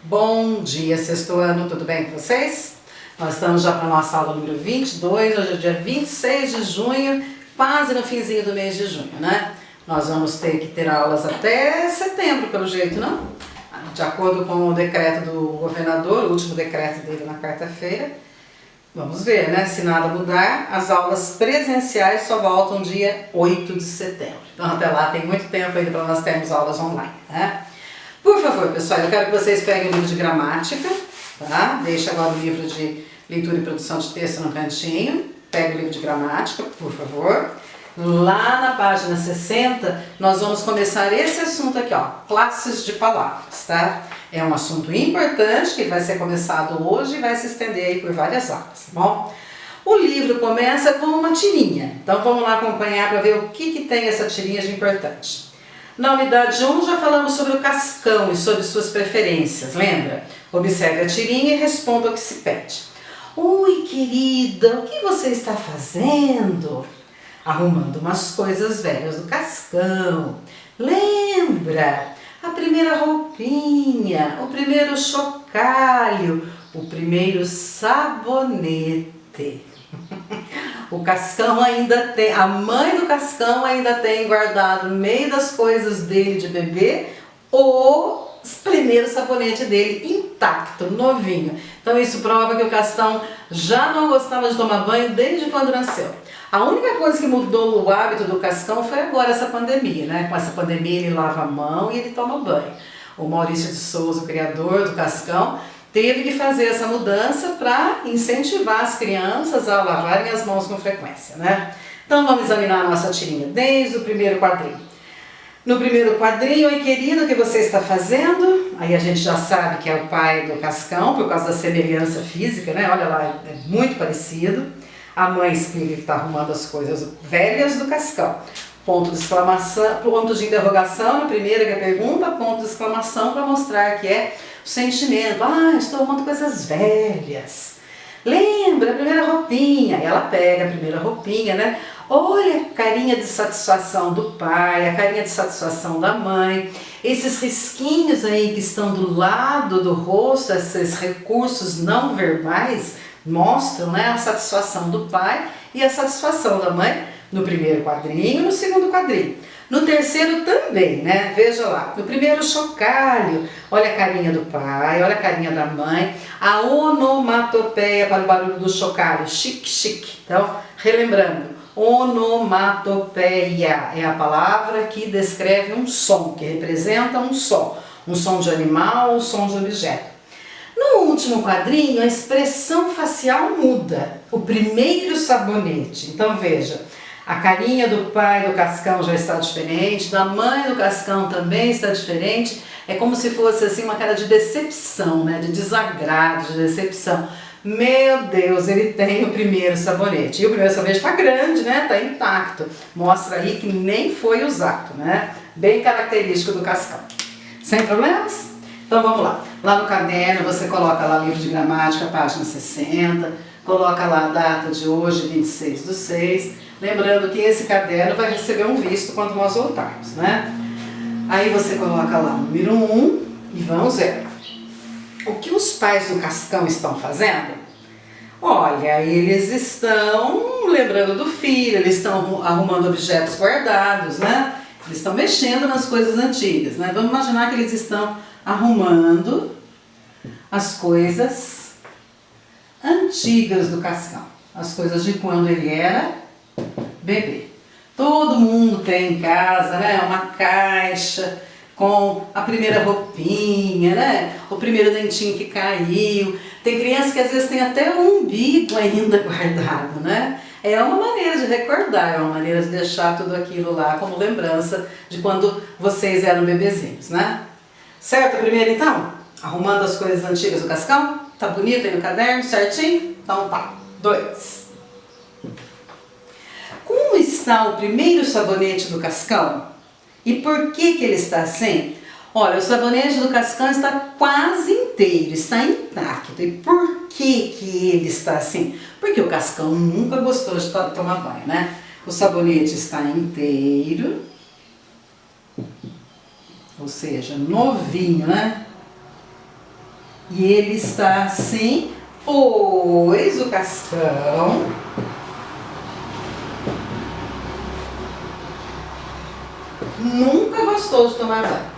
Bom dia, sexto ano, tudo bem com vocês? Nós estamos já para a nossa aula número 22, hoje é dia 26 de junho, quase no finzinho do mês de junho, né? Nós vamos ter que ter aulas até setembro, pelo jeito, não? De acordo com o decreto do governador, o último decreto dele na quarta-feira. Vamos ver, né? Se nada mudar, as aulas presenciais só voltam dia 8 de setembro. Então até lá tem muito tempo ainda para nós termos aulas online, né? Por favor, pessoal, eu quero que vocês peguem o livro de gramática, tá? Deixa agora o livro de leitura e produção de texto no cantinho. Pega o livro de gramática, por favor. Lá na página 60, nós vamos começar esse assunto aqui, ó, classes de palavras, tá? É um assunto importante que vai ser começado hoje e vai se estender aí por várias aulas, tá bom? O livro começa com uma tirinha, então vamos lá acompanhar para ver o que tem essa tirinha de importante. Na unidade 1 já falamos sobre o cascão e sobre suas preferências, lembra? Observe a tirinha e responda o que se pede. Oi, querida, o que você está fazendo? Arrumando umas coisas velhas do cascão. Lembra? A primeira roupinha, o primeiro chocalho, o primeiro sabonete. O Cascão ainda tem, a mãe do Cascão ainda tem guardado no meio das coisas dele de bebê o primeiro sabonete dele intacto, novinho. Então isso prova que o Cascão já não gostava de tomar banho desde quando nasceu. A única coisa que mudou o hábito do Cascão foi agora essa pandemia, né? Com essa pandemia ele lava a mão e ele toma banho. O Maurício de Souza, o criador do Cascão, teve que fazer essa mudança para incentivar as crianças a lavarem as mãos com frequência, né? Então vamos examinar a nossa tirinha desde o primeiro quadrinho. No primeiro quadrinho, oi querido, o que você está fazendo? Aí a gente já sabe que é o pai do Cascão, por causa da semelhança física, né? Olha lá, é muito parecido. A mãe explica que está arrumando as coisas velhas do Cascão. Ponto de exclamação, ponto de interrogação na primeira que é a pergunta, ponto de exclamação para mostrar que é o sentimento. Ah, estou arrumando coisas velhas. Lembra a primeira roupinha? E ela pega a primeira roupinha, né? Olha a carinha de satisfação do pai, a carinha de satisfação da mãe. Esses risquinhos aí que estão do lado do rosto, esses recursos não verbais, mostram, né, a satisfação do pai e a satisfação da mãe no primeiro quadrinho e no segundo quadrinho. No terceiro também, né? Veja lá, no primeiro chocalho, olha a carinha do pai, olha a carinha da mãe, a onomatopeia para o barulho do chocalho, chique, chique. Então, relembrando, onomatopeia é a palavra que descreve um som, que representa um som de animal ou um som de objeto. No último quadrinho, a expressão facial muda, o primeiro sabonete. Então veja, a carinha do pai do Cascão já está diferente, da mãe do Cascão também está diferente. É como se fosse assim uma cara de decepção, né? De desagrado, de decepção. Meu Deus, ele tem o primeiro sabonete. E o primeiro sabonete está grande, né? Está intacto. Mostra aí que nem foi usado, né? Bem característico do Cascão. Sem problemas? Então vamos lá. Lá no caderno você coloca lá o livro de gramática, página 60. Coloca lá a data de hoje, 26/6. Lembrando que esse caderno vai receber um visto quando nós voltarmos, né? Aí você coloca lá o número 1 e vamos ver. O que os pais do Cascão estão fazendo? Olha, eles estão lembrando do filho, eles estão arrumando objetos guardados, né? Eles estão mexendo nas coisas antigas, né? Vamos imaginar que eles estão arrumando as coisas antigas do Cascão. As coisas de quando ele era bebê. Todo mundo tem em casa, né? Uma caixa com a primeira roupinha, né? O primeiro dentinho que caiu. Tem crianças que às vezes tem até um umbigo ainda guardado, né? É uma maneira de recordar, é uma maneira de deixar tudo aquilo lá como lembrança de quando vocês eram bebezinhos, né? Certo? Primeiro então, arrumando as coisas antigas do Cascão? Tá bonito aí no caderno, certinho? Então tá. 2. Como está o primeiro sabonete do Cascão? E por que ele está assim? Olha, o sabonete do Cascão está quase inteiro, está intacto. E por que ele está assim? Porque o Cascão nunca gostou de tomar banho, né? O sabonete está inteiro, ou seja, novinho, né? E ele está assim, pois o Cascão nunca gostou de tomar banho.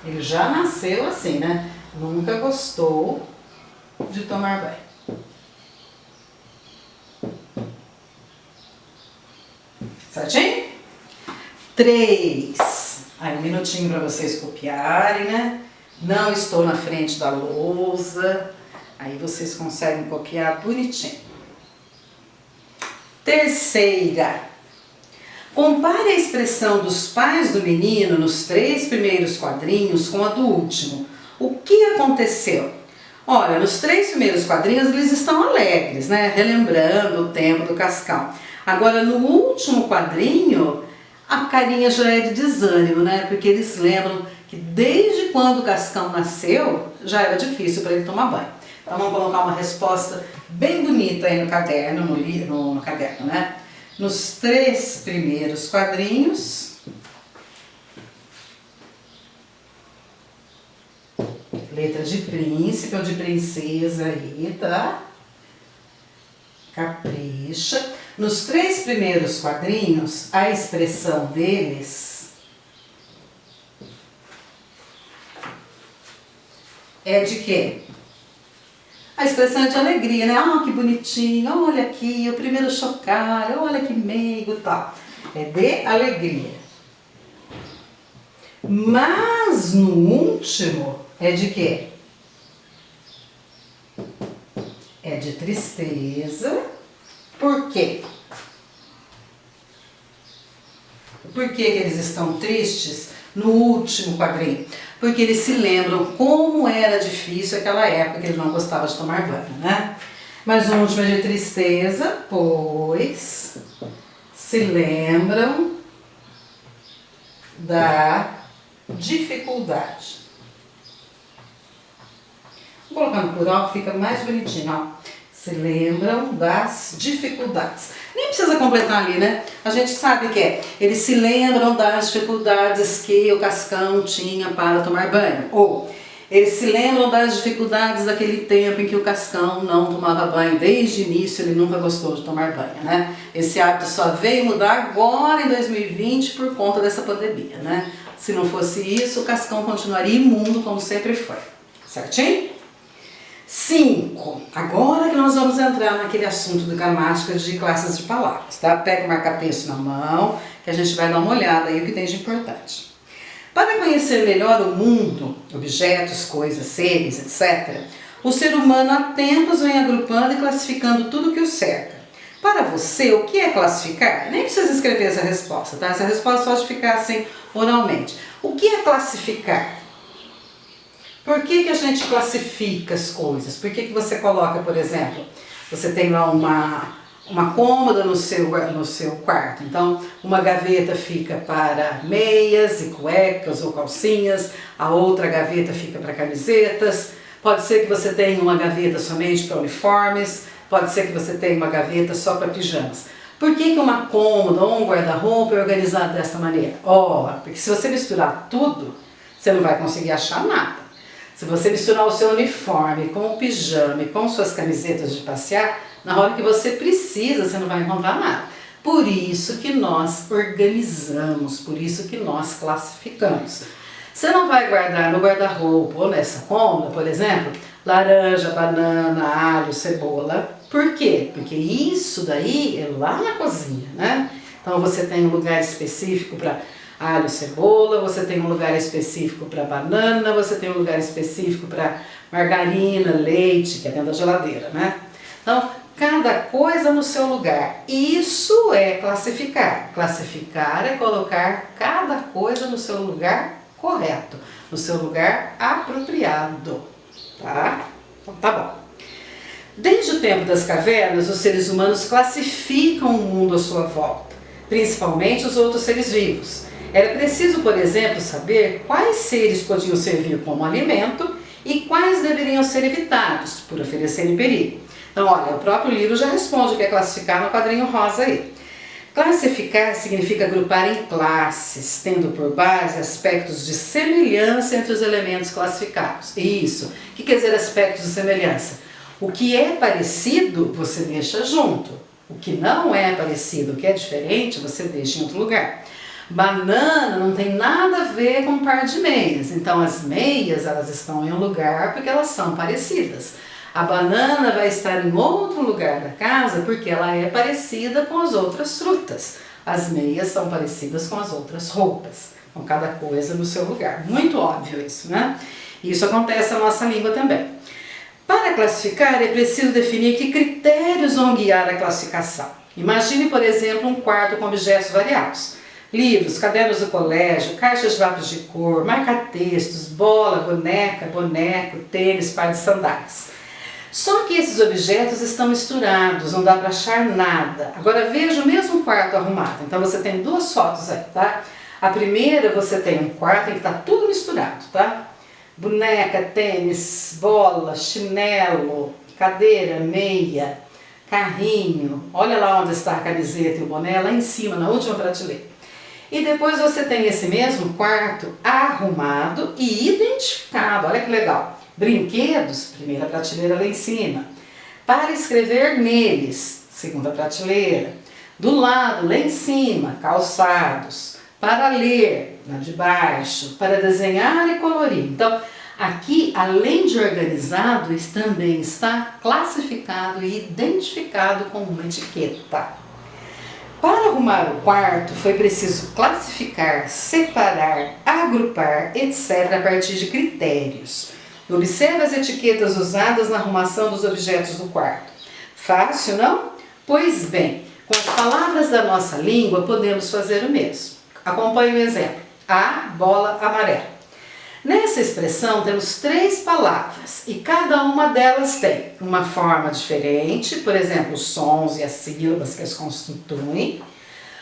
Ele já nasceu assim, né? Nunca gostou de tomar banho. Certinho? 3. Aí um minutinho para vocês copiarem, né? Não estou na frente da lousa. Aí vocês conseguem copiar bonitinho. Terceira. Compare a expressão dos pais do menino nos 3 primeiros quadrinhos com a do último. O que aconteceu? Olha, nos 3 primeiros quadrinhos eles estão alegres, né? Relembrando o tempo do Cascão. Agora no último quadrinho, a carinha já é de desânimo, né? Porque eles lembram que desde quando o Cascão nasceu, já era difícil para ele tomar banho. Então vamos colocar uma resposta bem bonita aí no caderno, no caderno, né? Nos 3 primeiros quadrinhos, letra de príncipe ou de princesa aí, tá? Capricha. Nos 3 primeiros quadrinhos, a expressão deles é de quê? A expressão é de alegria, né? Ah, que bonitinho, olha aqui, o primeiro chocar, olha que meigo e tal. É de alegria. Mas no último é de quê? É de tristeza. Por quê? Por que eles estão tristes no último quadrinho? Porque eles se lembram como era difícil aquela época que ele não gostava de tomar banho, né? Mas o último é de tristeza, pois se lembram da dificuldade. Vou colocar no plural que fica mais bonitinho, ó. Se lembram das dificuldades. Nem precisa completar ali, né? A gente sabe que é. Eles se lembram das dificuldades que o Cascão tinha para tomar banho. Ou eles se lembram das dificuldades daquele tempo em que o Cascão não tomava banho. Desde o início ele nunca gostou de tomar banho, né? Esse hábito só veio mudar agora em 2020 por conta dessa pandemia, né? Se não fosse isso, o Cascão continuaria imundo como sempre foi. Certinho? 5. Agora que nós vamos entrar naquele assunto de gramática de classes de palavras, tá? Pega o marca-texto na mão, que a gente vai dar uma olhada aí o que tem de importante. Para conhecer melhor o mundo, objetos, coisas, seres, etc., o ser humano há tempos vem agrupando e classificando tudo que o cerca. Para você, o que é classificar? Nem precisa escrever essa resposta, tá? Essa resposta pode ficar assim oralmente. O que é classificar? Por que a gente classifica as coisas? Por que você coloca, por exemplo, você tem lá uma cômoda no seu quarto, então uma gaveta fica para meias e cuecas ou calcinhas, a outra gaveta fica para camisetas, pode ser que você tenha uma gaveta somente para uniformes, pode ser que você tenha uma gaveta só para pijamas. Por que uma cômoda ou um guarda-roupa é organizado dessa maneira? Porque se você misturar tudo, você não vai conseguir achar nada. Se você misturar o seu uniforme com o pijama e com suas camisetas de passear, na hora que você precisa, você não vai encontrar nada. Por isso que nós organizamos, por isso que nós classificamos. Você não vai guardar no guarda-roupa ou nessa cômoda, por exemplo, laranja, banana, alho, cebola. Por quê? Porque isso daí é lá na cozinha, né? Então você tem um lugar específico para alho, cebola, você tem um lugar específico para banana, você tem um lugar específico para margarina, leite, que é dentro da geladeira, né? Então, cada coisa no seu lugar. Isso é classificar. Classificar é colocar cada coisa no seu lugar correto, no seu lugar apropriado, tá? Então, tá bom. Desde o tempo das cavernas, os seres humanos classificam o mundo à sua volta, principalmente os outros seres vivos. Era preciso, por exemplo, saber quais seres podiam servir como alimento e quais deveriam ser evitados, por oferecerem perigo. Então, olha, o próprio livro já responde o que é classificar no quadrinho rosa aí. Classificar significa agrupar em classes, tendo por base aspectos de semelhança entre os elementos classificados. Isso. O que quer dizer aspectos de semelhança? O que é parecido, você deixa junto. O que não é parecido, o que é diferente, você deixa em outro lugar. Banana não tem nada a ver com um par de meias. Então as meias, elas estão em um lugar porque elas são parecidas. A banana vai estar em outro lugar da casa porque ela é parecida com as outras frutas. As meias são parecidas com as outras roupas. Com cada coisa no seu lugar. Muito óbvio isso, né? Isso acontece na nossa língua também. Para classificar, é preciso definir que critérios vão guiar a classificação. Imagine, por exemplo, um quarto com objetos variados. Livros, cadernos do colégio, caixas de lápis de cor, marca-textos, bola, boneca, boneco, tênis, par de sandálias. Só que esses objetos estão misturados, não dá para achar nada. Agora veja o mesmo quarto arrumado. Então você tem duas fotos aí, tá? A primeira você tem um quarto em que está tudo misturado, tá? Boneca, tênis, bola, chinelo, cadeira, meia, carrinho. Olha lá onde está a camiseta e o boné, lá em cima, na última prateleira. E depois você tem esse mesmo quarto arrumado e identificado. Olha que legal. Brinquedos, primeira prateleira lá em cima. Para escrever neles, segunda prateleira. Do lado, lá em cima, calçados. Para ler, na de baixo. Para desenhar e colorir. Então, aqui, além de organizado, também está classificado e identificado com uma etiqueta. Para arrumar o quarto, foi preciso classificar, separar, agrupar, etc. a partir de critérios. Observe as etiquetas usadas na arrumação dos objetos do quarto. Fácil, não? Pois bem, com as palavras da nossa língua podemos fazer o mesmo. Acompanhe o exemplo. A bola amarela. Nessa expressão temos 3 palavras e cada uma delas tem uma forma diferente, por exemplo, os sons e as sílabas que as constituem,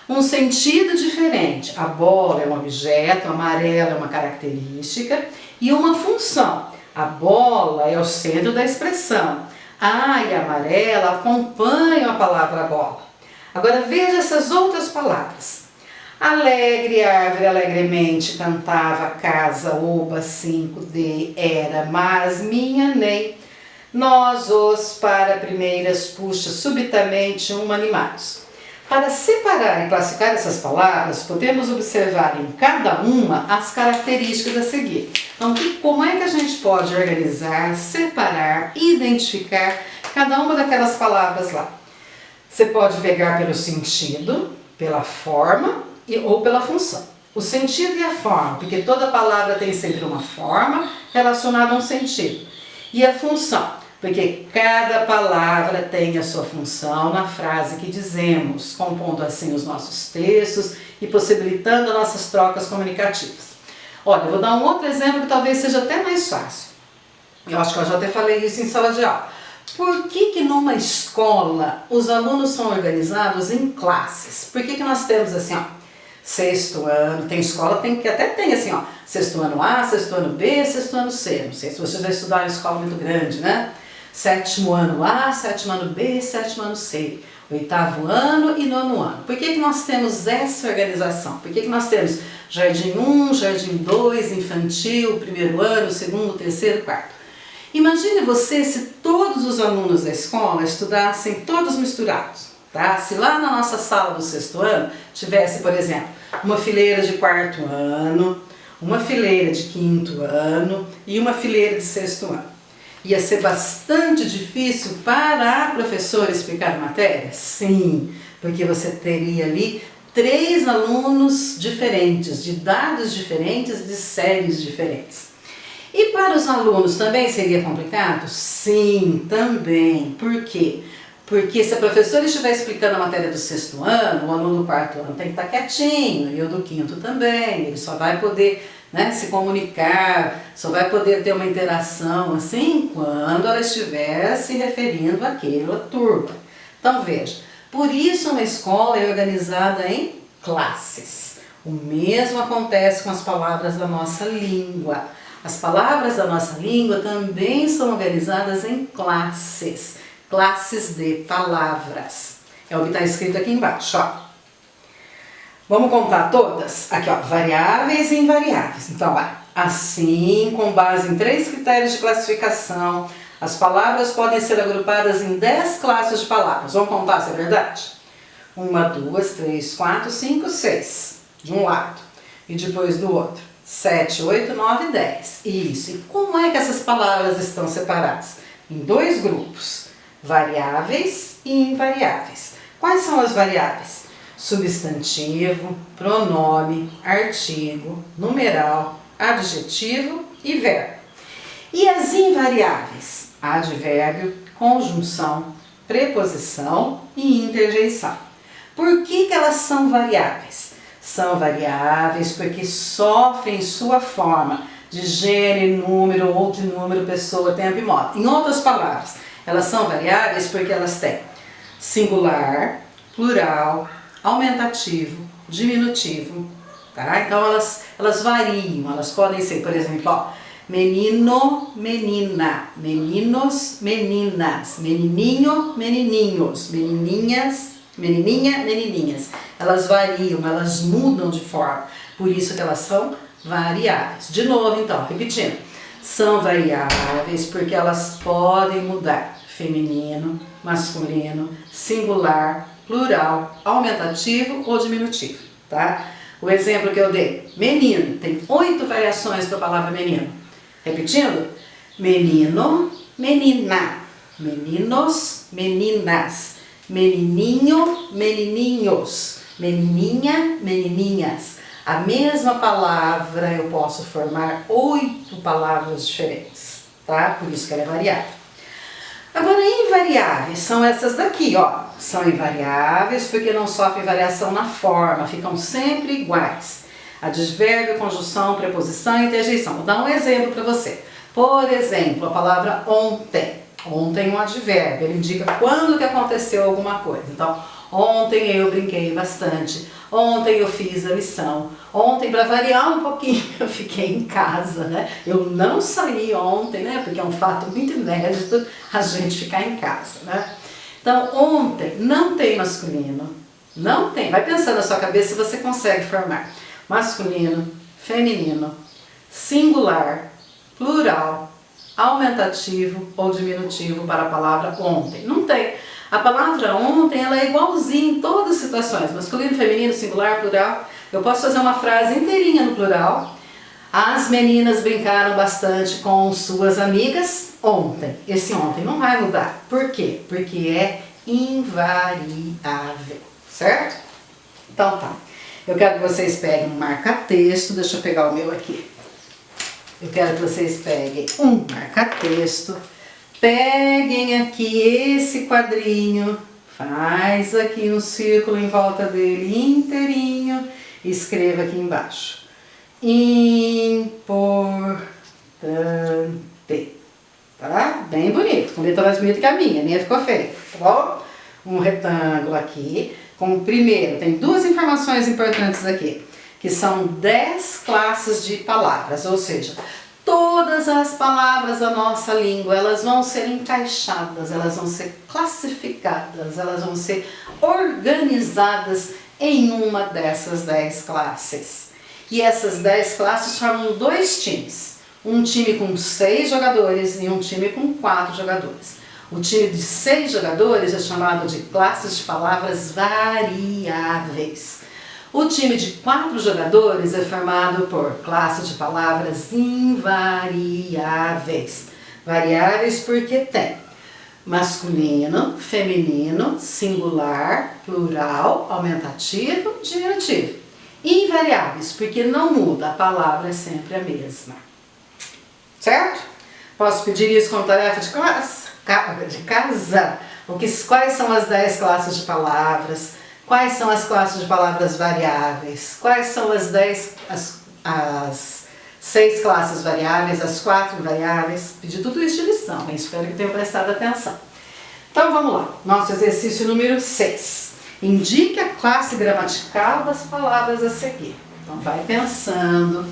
um sentido diferente. A bola é um objeto, a amarela é uma característica e uma função. A bola é o centro da expressão. A e a amarela acompanham a palavra bola. Agora veja essas outras palavras. Alegre, árvore, alegremente, cantava, casa, oba, 5D, era, mas, minha, nem. Nós, os, para, primeiras, puxa, subitamente, animados. Para separar e classificar essas palavras, podemos observar em cada uma as características a seguir. Então, como é que a gente pode organizar, separar, identificar cada uma daquelas palavras lá? Você pode pegar pelo sentido, pela forma ou pela função. O sentido e a forma, porque toda palavra tem sempre uma forma relacionada a um sentido. E a função, porque cada palavra tem a sua função na frase que dizemos, compondo assim os nossos textos e possibilitando as nossas trocas comunicativas. Olha, eu vou dar um outro exemplo que talvez seja até mais fácil. Eu acho que eu já até falei isso em sala de aula. Por que numa escola os alunos são organizados em classes? Por que nós temos assim, ó, sexto ano, tem escola que até tem assim, ó, sexto ano A, sexto ano B, sexto ano C. Não sei se vocês já estudaram em escola muito grande, né? Sétimo ano A, sétimo ano B, sétimo ano C. Oitavo ano e nono ano. Por que nós temos essa organização? Por que nós temos jardim 1, jardim 2, infantil, primeiro ano, segundo, terceiro, quarto? Imagine você se todos os alunos da escola estudassem todos misturados, tá? Se lá na nossa sala do sexto ano tivesse, por exemplo, uma fileira de quarto ano, uma fileira de quinto ano e uma fileira de sexto ano. Ia ser bastante difícil para a professora explicar a matéria? Sim, porque você teria ali 3 alunos diferentes, de idades diferentes, de séries diferentes. E para os alunos também seria complicado? Sim, também. Por quê? Porque se a professora estiver explicando a matéria do sexto ano, o aluno do quarto ano tem que estar quietinho, e o do quinto também. Ele só vai poder, né, se comunicar, só vai poder ter uma interação assim quando ela estiver se referindo àquela turma. Então veja, por isso uma escola é organizada em classes. O mesmo acontece com as palavras da nossa língua. As palavras da nossa língua também são organizadas em classes, classes de palavras. É o que está escrito aqui embaixo, ó. Vamos contar todas? Aqui, ó, variáveis e invariáveis. Então, ó, assim, com base em 3 critérios de classificação, as palavras podem ser agrupadas em 10 classes de palavras. Vamos contar se é verdade? 1, 2, 3, 4, 5, 6. De um lado. E depois do outro. 7, 8, 9, 10. Isso. E como é que essas palavras estão separadas? Em 2 grupos. Variáveis e invariáveis. Quais são as variáveis? Substantivo, pronome, artigo, numeral, adjetivo e verbo. E as invariáveis? Advérbio, conjunção, preposição e interjeição. Por que elas são variáveis? São variáveis porque sofrem sua forma de gênero, número ou de número, pessoa, tempo e modo. Em outras palavras, elas são variáveis porque elas têm singular, plural, aumentativo, diminutivo, tá? Então elas variam, elas podem ser, por exemplo, ó, menino, menina, meninos, meninas, menininho, menininhos, menininhas, menininha, menininhas. Elas variam, elas mudam de forma, por isso que elas são variáveis. De novo, então, repetindo, são variáveis porque elas podem mudar, feminino, masculino, singular, plural, aumentativo ou diminutivo, tá? O exemplo que eu dei, menino, tem 8 variações para a palavra menino. Repetindo, menino, menina, meninos, meninas, menininho, menininhos, menininha, menininhas. A mesma palavra eu posso formar 8 palavras diferentes, tá? Por isso que ela é variável. Agora, invariáveis são essas daqui, ó. São invariáveis porque não sofrem variação na forma, ficam sempre iguais. Advérbio, conjunção, preposição e interjeição. Vou dar um exemplo para você. Por exemplo, a palavra ontem. Ontem é um advérbio, ele indica quando que aconteceu alguma coisa. Então, ontem eu brinquei bastante. Ontem eu fiz a lição. Ontem, para variar um pouquinho, eu fiquei em casa, né? Eu não saí ontem, né? Porque é um fato muito inédito a gente ficar em casa, né? Então, ontem não tem masculino. Não tem. Vai pensando na sua cabeça se você consegue formar masculino, feminino, singular, plural, aumentativo ou diminutivo para a palavra ontem. Não tem. A palavra ontem ela é igualzinha em todas as situações, masculino, feminino, singular, plural. Eu posso fazer uma frase inteirinha no plural. As meninas brincaram bastante com suas amigas ontem. Esse ontem não vai mudar. Por quê? Porque é invariável, certo? Então tá. Eu quero que vocês peguem um marca-texto. Deixa eu pegar o meu aqui. Eu quero que vocês peguem um marca-texto. Peguem aqui esse quadrinho, faz aqui um círculo em volta dele inteirinho e escreva aqui embaixo. Importante. Tá? Bem bonito, com letra mais bonita que a minha ficou feia, tá bom? Um retângulo aqui, com primeiro, tem 2 informações importantes aqui, que são 10 classes de palavras, ou seja, todas as palavras da nossa língua, elas vão ser encaixadas, elas vão ser classificadas, elas vão ser organizadas em uma dessas 10 classes. E essas 10 classes formam 2 times. Um time com 6 jogadores e um time com 4 jogadores. O time de 6 jogadores é chamado de classes de palavras variáveis. O time de 4 jogadores é formado por classe de palavras invariáveis. Variáveis porque tem masculino, feminino, singular, plural, aumentativo, diminutivo. Invariáveis porque não muda, a palavra é sempre a mesma. Certo? Posso pedir isso como tarefa de classe? De casa? Quais são as 10 classes de palavras? Quais são as classes de palavras variáveis? Quais são as 6 classes variáveis, as 4 invariáveis? Pedi tudo isso de lição, hein? Espero que tenham prestado atenção. Então vamos lá, nosso exercício número 6. Indique a classe gramatical das palavras a seguir. Então vai pensando,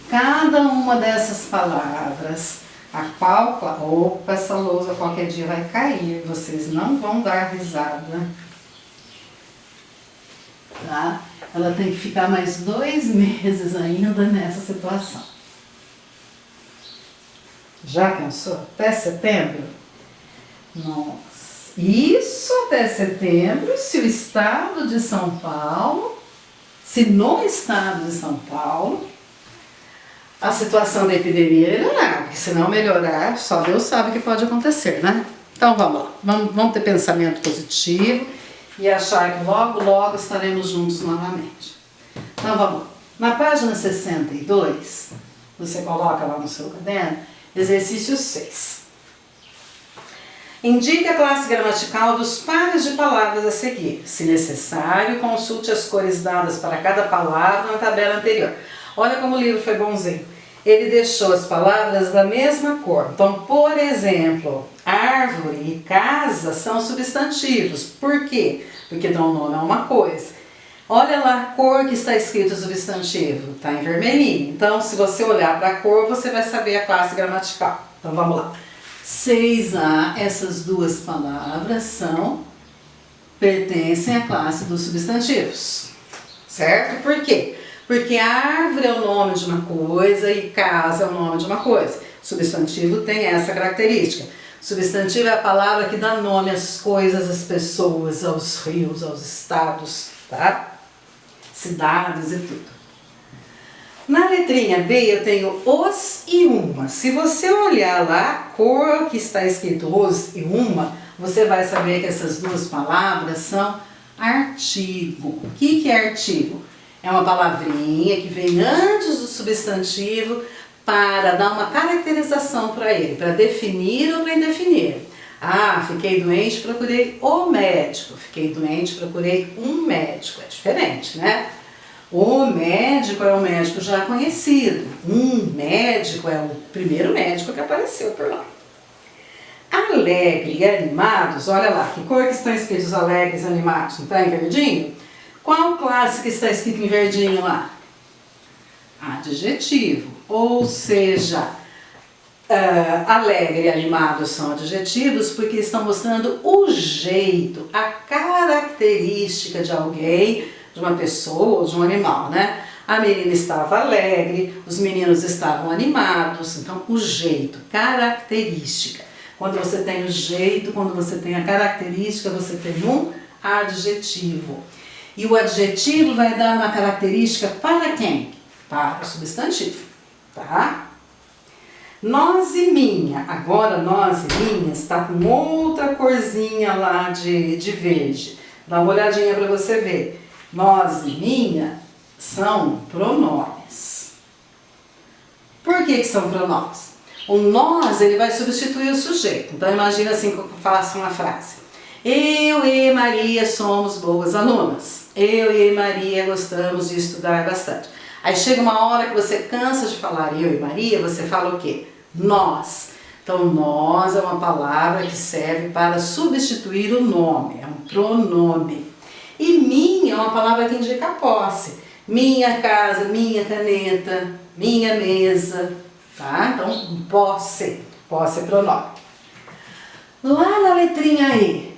cada uma dessas palavras, a qual... Opa, essa lousa qualquer dia vai cair, vocês não vão dar risada. Tá? ela tem que ficar mais 2 meses ainda nessa situação. Já pensou? Até setembro? Nossa. Isso até setembro, se o estado de São Paulo, se no estado de São Paulo, a situação da epidemia melhorar, porque se não melhorar, só Deus sabe o que pode acontecer, né? Então vamos lá, vamos ter pensamento positivo e achar que logo, logo estaremos juntos novamente. Então vamos lá. Na página 62, você coloca lá no seu caderno, exercício 6. Indique a classe gramatical dos pares de palavras a seguir. Se necessário, consulte as cores dadas para cada palavra na tabela anterior. Olha como o livro foi bonzinho. Ele deixou as palavras da mesma cor. Então, por exemplo, árvore e casa são substantivos. Por quê? Porque dão nome a uma coisa. Olha lá a cor que está escrito o substantivo. Está em vermelhinho. Então, se você olhar para a cor, você vai saber a classe gramatical. Então, vamos lá. 6A, essas duas palavras pertencem à classe dos substantivos, certo? Por quê? Porque árvore é o nome de uma coisa e casa é o nome de uma coisa. Substantivo tem essa característica. Substantivo é a palavra que dá nome às coisas, às pessoas, aos rios, aos estados, tá? Cidades e tudo. Na letrinha B eu tenho os e uma. Se você olhar lá a cor que está escrito os e uma, você vai saber que essas duas palavras são artigo. O que é artigo? É uma palavrinha que vem antes do substantivo para dar uma caracterização para ele, para definir ou para indefinir. Ah, fiquei doente, procurei o médico. Fiquei doente, procurei um médico. É diferente, né? O médico é um médico já conhecido. Um médico é o primeiro médico que apareceu por lá. Alegre e animados, olha lá, que cor que estão escritos alegres e animados? Não está em verdinho? Qual classe que está escrito em verdinho lá? Adjetivo. Ou seja, alegre e animado são adjetivos porque estão mostrando o jeito, a característica de alguém, de uma pessoa ou de um animal, né? A menina estava alegre, os meninos estavam animados, então o jeito, característica. Quando você tem o jeito, quando você tem a característica, você tem um adjetivo. E o adjetivo vai dar uma característica para quem? Para o substantivo, tá? Nós e minha, agora nós e minha está com outra corzinha lá de verde. Dá uma olhadinha para você ver. Nós e minha são pronomes. Por que são pronomes? O nós, ele vai substituir o sujeito. Então imagina assim que eu faço uma frase. Eu e Maria somos boas alunas. Eu e Maria gostamos de estudar bastante. Aí chega uma hora que você cansa de falar eu e Maria, você fala o quê? Nós. Então nós é uma palavra que serve para substituir o nome, é um pronome. E minha é uma palavra que indica a posse. Minha casa, minha caneta, minha mesa, tá? Então, posse. Posse é pronome. Lá na letrinha E,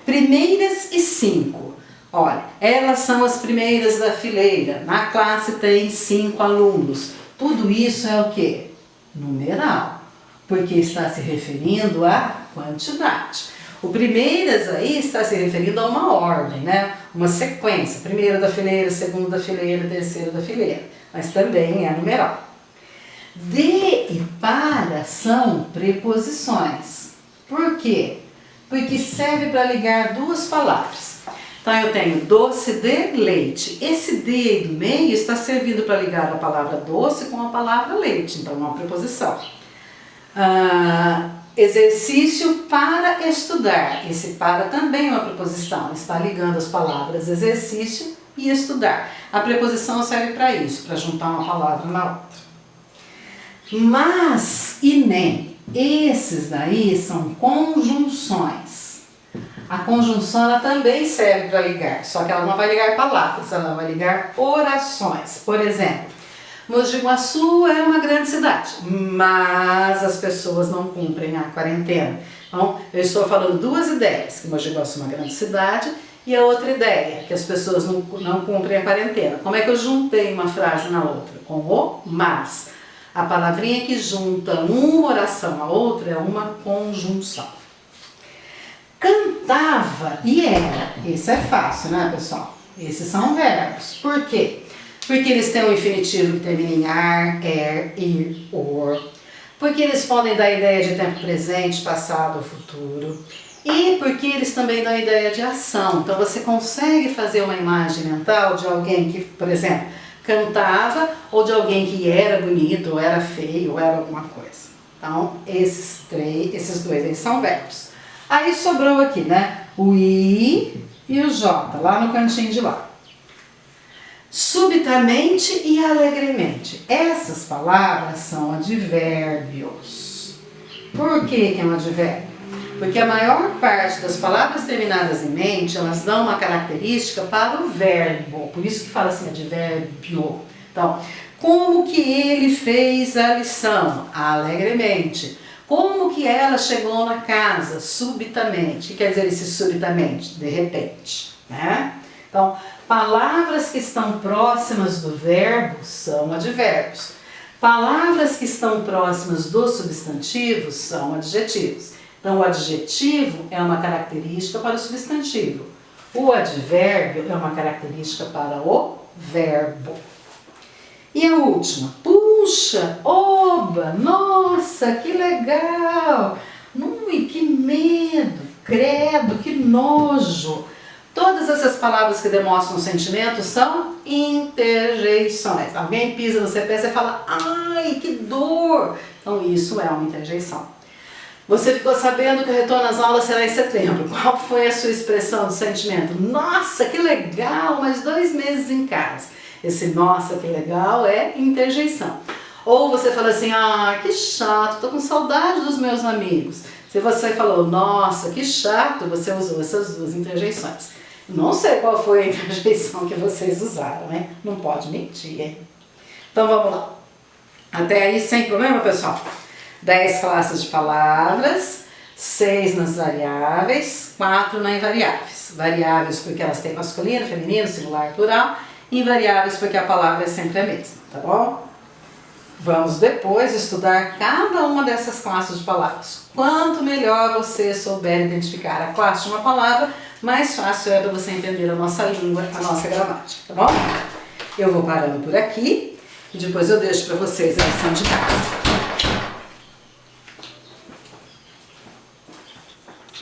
primeiras e 5. Olha, elas são as primeiras da fileira. Na classe tem 5 alunos. Tudo isso é o quê? Numeral. Porque está se referindo à quantidade. O primeiras aí está se referindo a uma ordem, né? Uma sequência. Primeiro da fileira, segundo da fileira, terceiro da fileira. Mas também é numeral. De e para são preposições. Por quê? Porque serve para ligar duas palavras. Então eu tenho doce de leite. Esse de aí do meio está servindo para ligar a palavra doce com a palavra leite. Então é uma preposição. Exercício para estudar. Esse para também é uma preposição. Está ligando as palavras exercício e estudar. A preposição serve para isso, para juntar uma palavra na outra. Mas e nem. Esses daí são conjunções. A conjunção ela também serve para ligar, só que ela não vai ligar palavras, ela vai ligar orações. Por exemplo, Mogi Guaçu é uma grande cidade, mas as pessoas não cumprem a quarentena. Então, eu estou falando duas ideias, que Mogi Guaçu é uma grande cidade E a outra ideia, que as pessoas não cumprem a quarentena. Como é que eu juntei uma frase na outra? Com o mas. A palavrinha que junta uma oração à outra é uma conjunção. Cantava e era. Isso é fácil, né, pessoal? Esses são verbos. Por quê? Porque eles têm um infinitivo que termina em ar, ir, or. Porque eles podem dar ideia de tempo presente, passado ou futuro. E porque eles também dão ideia de ação. Então você consegue fazer uma imagem mental de alguém que, por exemplo, cantava, ou de alguém que era bonito, ou era feio, ou era alguma coisa. Então esses dois aí são verbos. Aí sobrou aqui, né? O I e o J, lá no cantinho de lá. Subitamente e alegremente. Essas palavras são advérbios. Por que é um advérbio? Porque a maior parte das palavras terminadas em mente, elas dão uma característica para o verbo. Por isso que fala assim, advérbio. Então, como que ele fez a lição? Alegremente. Como que ela chegou na casa? Subitamente. O que quer dizer esse subitamente? De repente, né? Então, palavras que estão próximas do verbo são advérbios. Palavras que estão próximas dos substantivos são adjetivos. Então, o adjetivo é uma característica para o substantivo. O advérbio é uma característica para o verbo. E a última, puxa, oba, nossa, que legal, ui, que medo, credo, que nojo. Todas essas palavras que demonstram sentimento são interjeições. Alguém pisa no seu pé e você fala, ai, que dor. Então, isso é uma interjeição. Você ficou sabendo que o retorno às aulas será em setembro. Qual foi a sua expressão de sentimento? Nossa, que legal, mais 2 meses em casa. Esse nossa, que legal é interjeição. Ou você fala assim, ah, que chato, tô com saudade dos meus amigos. Se você falou, nossa, que chato, você usou essas 2 interjeições. Não sei qual foi a interjeição que vocês usaram, né? Não pode mentir, hein? Então vamos lá. Até aí sem problema, pessoal? 10 classes de palavras, 6 nas variáveis, 4 nas invariáveis. Variáveis porque elas têm masculino, feminino, singular, plural. Invariáveis porque a palavra é sempre a mesma, tá bom? Vamos depois estudar cada uma dessas classes de palavras. Quanto melhor você souber identificar a classe de uma palavra, mais fácil é para você entender a nossa língua, a nossa gramática, tá bom? Eu vou parando por aqui e depois eu deixo para vocês a lição de casa.